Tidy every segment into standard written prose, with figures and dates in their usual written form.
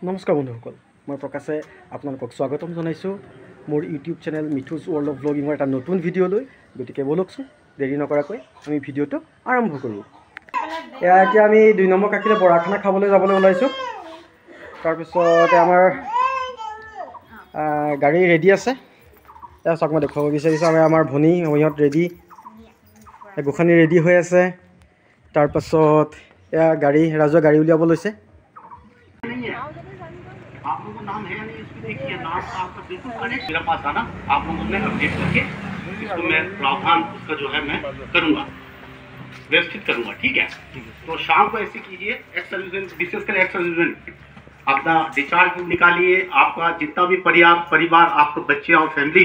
নমস্কাৰ বন্ধুসকল, মই প্ৰকাশে আপোনালোকক স্বাগতম জনাইছোঁ মোৰ ইউটিউব চেনেল মিথুজ ৱৰ্ল্ড অফ ব্লগিঙৰ এটা নতুন ভিডিঅ'লৈ। গতিকে ব'লকচোন দেৰি নকৰাকৈ আমি ভিডিঅ'টো আৰম্ভ কৰোঁ। এতিয়া আমি 2 নম্বৰ কাকিলে বৰাখানা খাবলৈ যাবলৈ ওলাইছোঁ। তাৰপিছত আমাৰ গাড়ী ৰেডি আছে। এয়া চাওক, মই দেখুৱাব বিচাৰিছোঁ আমাৰ ভনী সিহঁত ৰেডি, গোসানী ৰেডি হৈ আছে। তাৰপাছত এয়া গাড়ী, ৰাজহুৱা গাড়ী উলিয়াব লৈছে। आप लोगों को नाम है नहीं, इसको देखिए नाम आपका बिल्कुल करेक्ट मेरे पास आना, आप लोगों ने अपडेट करके इसको मैं प्रावधान उसका जो है मैं करूँगा, व्यवस्थित करूँगा। ठीक है, तो शाम को ऐसे कीजिए, एक्स सर्विसमैन विशेषकर एक्स सर्विसमैन अपना डिस्चार्ज बुक निकालिए। आपका जितना भी परिवार आपके बच्चे और फैमिली,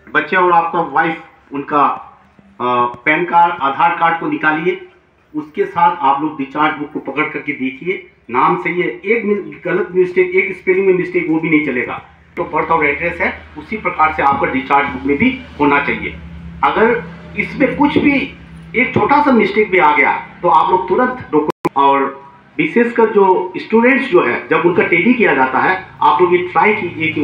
बच्चे और आपका वाइफ, उनका पैन कार्ड आधार कार्ड को निकालिए। उसके साथ आप लोग डिस्चार्ज बुक को पकड़ करके देखिए, नाम सही है, एक गलत मिस्टेक, एक स्पेलिंग में मिस्टेक वो भी नहीं चलेगा। तो बर्थ और एड्रेस है उसी प्रकार से आपका डिस्चार्ज बुक में भी होना चाहिए। अगर इसमें कुछ भी एक छोटा सा मिस्टेक भी आ गया तो आप लोग तुरंत डॉक्यूमेंट, और विशेषकर जो स्टूडेंट्स जो है जब उनका टेली किया जाता है, आप लोग ये ट्राई कीजिए कि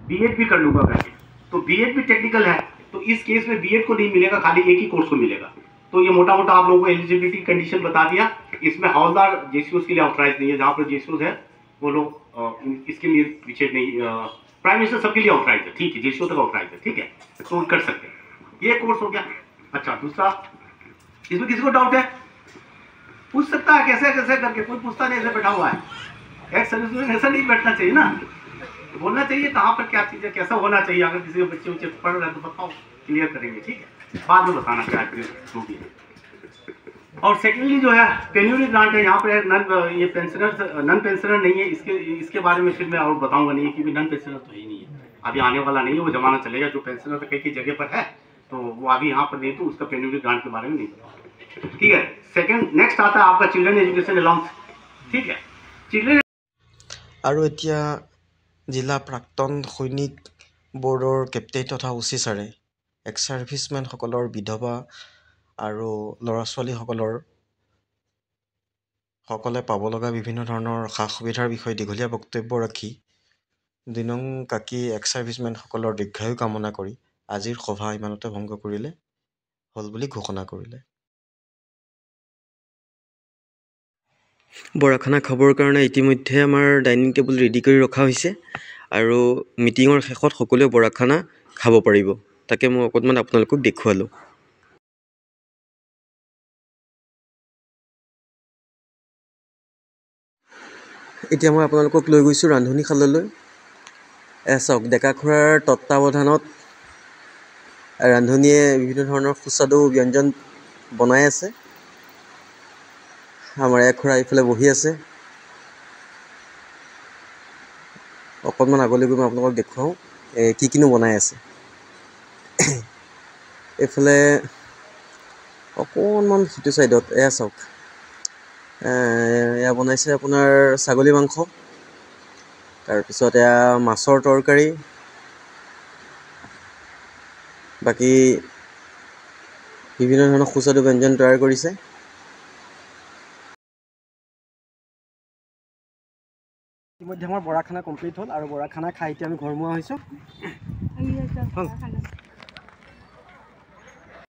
बीएड भी कर लूँगा करके। तो बीएड भी टेक्निकल है, तो इस केस में बीएड को नहीं मिलेगा, खाली एक ही कोर्स को मिलेगा। तो ये मोटा मोटा आप लोगों को एलिजिबिलिटी कंडीशन बता दिया। इसमें हवलदार जेसीओस के लिए ऑथराइज नहीं है, जहाँ पर जेसीओस है वो लोग इसके लिए पीछे नहीं, प्राइम मिनिस्टर सबके लिए ऑथराइज है। ठीक है, जेसीओ तक ऑथराइज है। ठीक है, तो कर सकते हैं। ये कोर्स हो गया। अच्छा, दूसरा, इसमें किसी को डाउट है पूछ सकता है, कैसे कैसे करके, कोई पूछता नहीं, ऐसे बैठा हुआ है। एक सर्विस में ऐसा नहीं बैठना चाहिए ना, बोलना चाहिए कहाँ पर क्या चीज़ है, कैसा होना चाहिए। अगर किसी के बच्चे उच्चे पढ़ रहे हैं तो बताओ, क्लियर करेंगे। ठीक है, बाद में बताना क्या है जो भी है। और सेकेंडली जो है पेन्यूरी ग्रांट है, यहाँ पर ये नन पेंशनर नहीं है। इसके बारे में फिर मैं और बताऊंगा नहीं, क्योंकि नन पेंशनर तो ही नहीं है, अभी आने वाला नहीं है। वो जमाना चलेगा, जो पेंशनर तो कई जगह पर है, तो वो अभी यहाँ पर नहीं, तो उसका पेन्यूरी ग्रांट के बारे में नहीं बताऊंगा। ठीक है, सेकेंड नेक्स्ट आता है आपका चिल्ड्रन एजुकेशन अलाउंस। ठीक है, चिल्ड्रन আৰু এতিয়া জিলা প্ৰাক্তন সৈনিক বৰ্ডৰ কেপ্টেইন তথা অফিচাৰে এক্স ছাৰ্ভিচমেনসকলৰ বিধৱা আৰু ল'ৰা ছোৱালীসকলে পাব লগা বিভিন্ন ধৰণৰ সা সুবিধাৰ বিষয়ে দীঘলীয়া বক্তব্য ৰাখি 2 নং কাকি এক্স ছাৰ্ভিচমেনসকলৰ দীৰ্ঘায়ু কামনা কৰি আজিৰ সভা ইমানতে ভংগ কৰিলে হ'ল বুলি ঘোষণা কৰিলে। বৰাখানা খাবৰ কাৰণে ইতিমধ্যে আমাৰ ডাইনিং টেবুল ৰেডি কৰি ৰখা হৈছে, আৰু মিটিঙৰ শেষত সকলোৱে বৰাখানা খাব পাৰিব। তাকে মই অকণমান আপোনালোকক দেখুৱালোঁ। এতিয়া মই আপোনালোকক লৈ গৈছোঁ ৰান্ধনীশাললৈ। চাওক, ডেকা খুৰাৰ তত্বাৱধানত ৰান্ধনীয়ে বিভিন্ন ধৰণৰ সুস্বাদু ব্যঞ্জন বনাই আছে। আমাৰ এক খুৰা এইফালে বহি আছে। অকণমান আগলৈ গৈ মই আপোনালোকক দেখুৱাওঁ কি কিনো বনাই আছে। এইফালে অকণমান সিটো ছাইডত এয়া চাওক, এয়া বনাইছে আপোনাৰ ছাগলী মাংস, তাৰপিছত এয়া মাছৰ তৰকাৰী, বাকী বিভিন্ন ধৰণৰ সুস্বাদু ব্যঞ্জন তৈয়াৰ কৰিছে। ইতিমধ্যে আমাৰ বৰাখানা কমপ্লিট হ'ল, আৰু বৰাখানা খাই এতিয়া আমি ঘৰমুৱা হৈছোঁ।